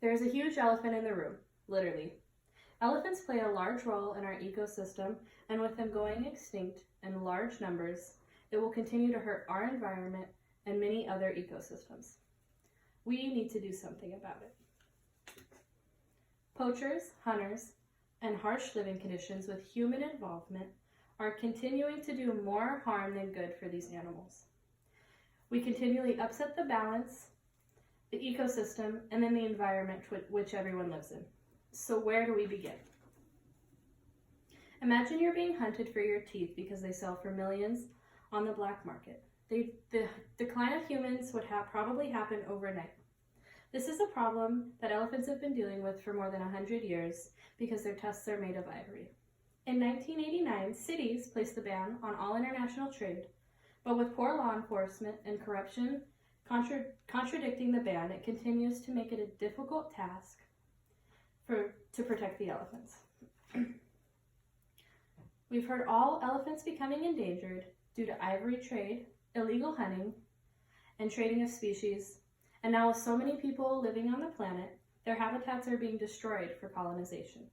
There's a huge elephant in the room, literally. Elephants play a large role in our ecosystem, and with them going extinct in large numbers, it will continue to hurt our environment and many other ecosystems. We need to do something about it. Poachers, hunters, and harsh living conditions with human involvement are continuing to do more harm than good for these animals. We continually upset the balance, the ecosystem, and then the environment which everyone lives in. So where do we begin? Imagine you're being hunted for your teeth because they sell for millions on the black market. The decline of humans would probably happen overnight. This is a problem that elephants have been dealing with for more than 100 years because their tusks are made of ivory. In 1989, cities placed a ban on all international trade, but with poor law enforcement and corruption contradicting the ban, it continues to make it a difficult task to protect the elephants. We've heard all elephants becoming endangered due to ivory trade, illegal hunting, and trading of species, and now with so many people living on the planet, their habitats are being destroyed for colonization.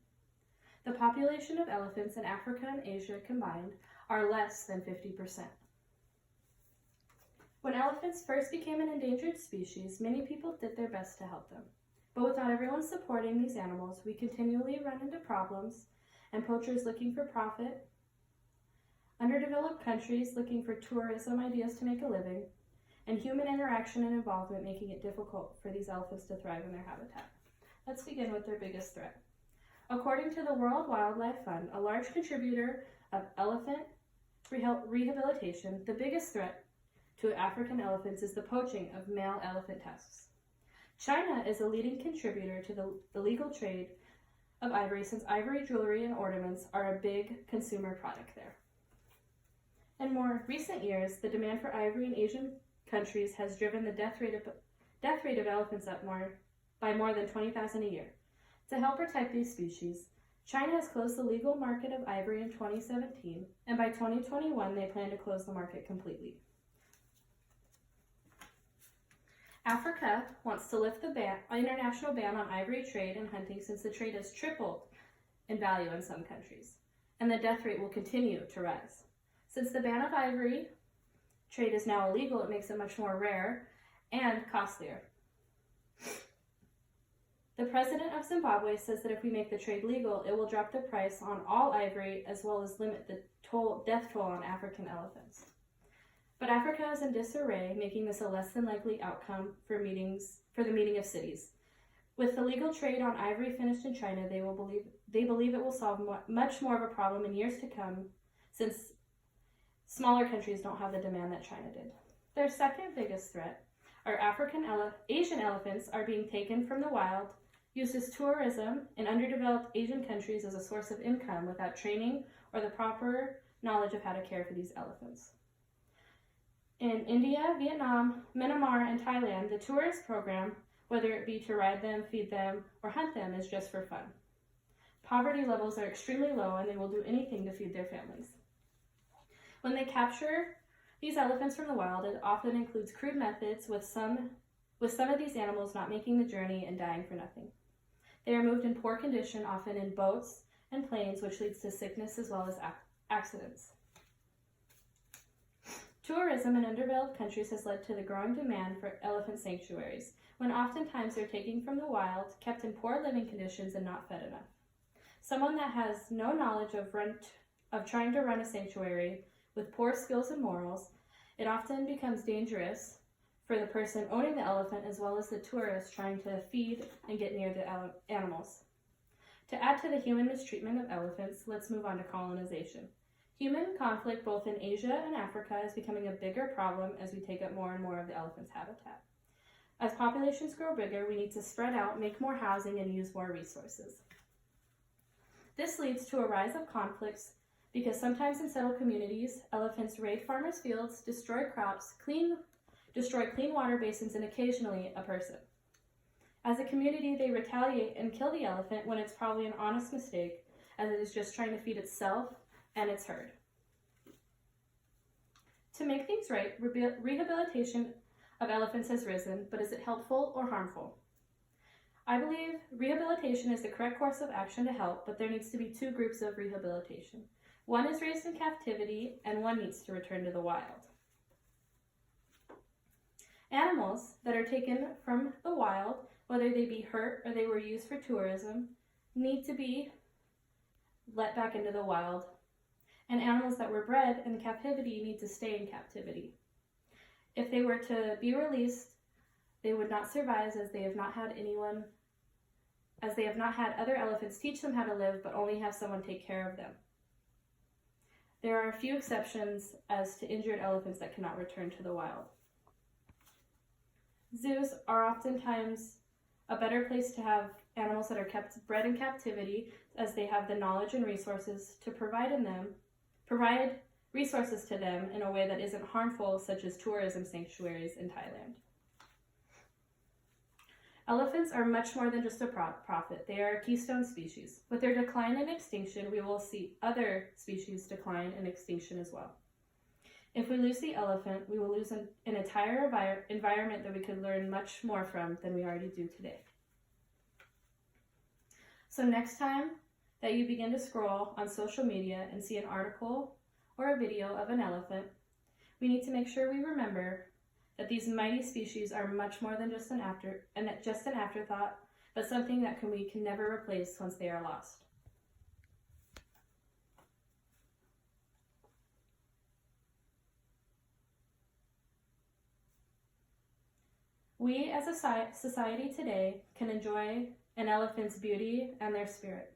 The population of elephants in Africa and Asia combined are less than 50%. When elephants first became an endangered species, many people did their best to help them. But without everyone supporting these animals, we continually run into problems and poachers looking for profit, underdeveloped countries looking for tourism ideas to make a living, and human interaction and involvement making it difficult for these elephants to thrive in their habitat. Let's begin with their biggest threat. According to the World Wildlife Fund, a large contributor of elephant rehabilitation, the biggest threat to African elephants is the poaching of male elephant tusks. China is a leading contributor to the illegal trade of ivory, since ivory jewelry and ornaments are a big consumer product there. In more recent years, the demand for ivory in Asian countries has driven the death rate of elephants up by more than 20,000 a year. To help protect these species, China has closed the legal market of ivory in 2017, and by 2021 they plan to close the market completely. Africa wants to lift the international ban on ivory trade and hunting, since the trade has tripled in value in some countries, and the death rate will continue to rise. Since the ban of ivory trade is now illegal, it makes it much more rare and costlier. The president of Zimbabwe says that if we make the trade legal, it will drop the price on all ivory as well as limit the death toll on African elephants. But Africa is in disarray, making this a less than likely outcome for the meeting of cities. With the legal trade on ivory finished in China, they believe it will solve much more of a problem in years to come, since smaller countries don't have the demand that China did. Their second biggest threat are Asian elephants are being taken from the wild, used as tourism in underdeveloped Asian countries as a source of income without training or the proper knowledge of how to care for these elephants. In India, Vietnam, Myanmar, and Thailand, the tourist program, whether it be to ride them, feed them, or hunt them, is just for fun. Poverty levels are extremely low, and they will do anything to feed their families. When they capture these elephants from the wild, it often includes crude methods, with some of these animals not making the journey and dying for nothing. They are moved in poor condition, often in boats and planes, which leads to sickness as well as accidents. Tourism in underdeveloped countries has led to the growing demand for elephant sanctuaries, when oftentimes they're taken from the wild, kept in poor living conditions, and not fed enough. Someone that has no knowledge of trying to run a sanctuary with poor skills and morals, it often becomes dangerous for the person owning the elephant as well as the tourist trying to feed and get near the animals. To add to the human mistreatment of elephants, let's move on to colonization. Human conflict both in Asia and Africa is becoming a bigger problem as we take up more and more of the elephant's habitat. As populations grow bigger, we need to spread out, make more housing, and use more resources. This leads to a rise of conflicts because sometimes in settled communities, elephants raid farmers' fields, destroy crops, destroy clean water basins, and occasionally a person. As a community, they retaliate and kill the elephant when it's probably an honest mistake, as it is just trying to feed itself and its herd. To make things right, rehabilitation of elephants has risen, but is it helpful or harmful? I believe rehabilitation is the correct course of action to help, but there needs to be two groups of rehabilitation. One is raised in captivity, and one needs to return to the wild. Animals that are taken from the wild, whether they be hurt or they were used for tourism, need to be let back into the wild. And animals that were bred in captivity need to stay in captivity. If they were to be released, they would not survive as they have not had other elephants teach them how to live, but only have someone take care of them. There are a few exceptions as to injured elephants that cannot return to the wild. Zoos are oftentimes a better place to have animals that are bred in captivity, as they have the knowledge and resources to provide resources to them in a way that isn't harmful, such as tourism sanctuaries in Thailand. Elephants are much more than just a profit. They are a keystone species. With their decline and extinction, we will see other species decline and extinction as well. If we lose the elephant, we will lose an entire environment that we could learn much more from than we already do today. So next time that you begin to scroll on social media and see an article or a video of an elephant, we need to make sure we remember that these mighty species are much more than just an afterthought, but something that we can never replace once they are lost. We as a society today can enjoy an elephant's beauty and their spirit.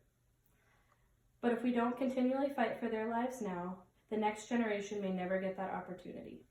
But if we don't continually fight for their lives now, the next generation may never get that opportunity.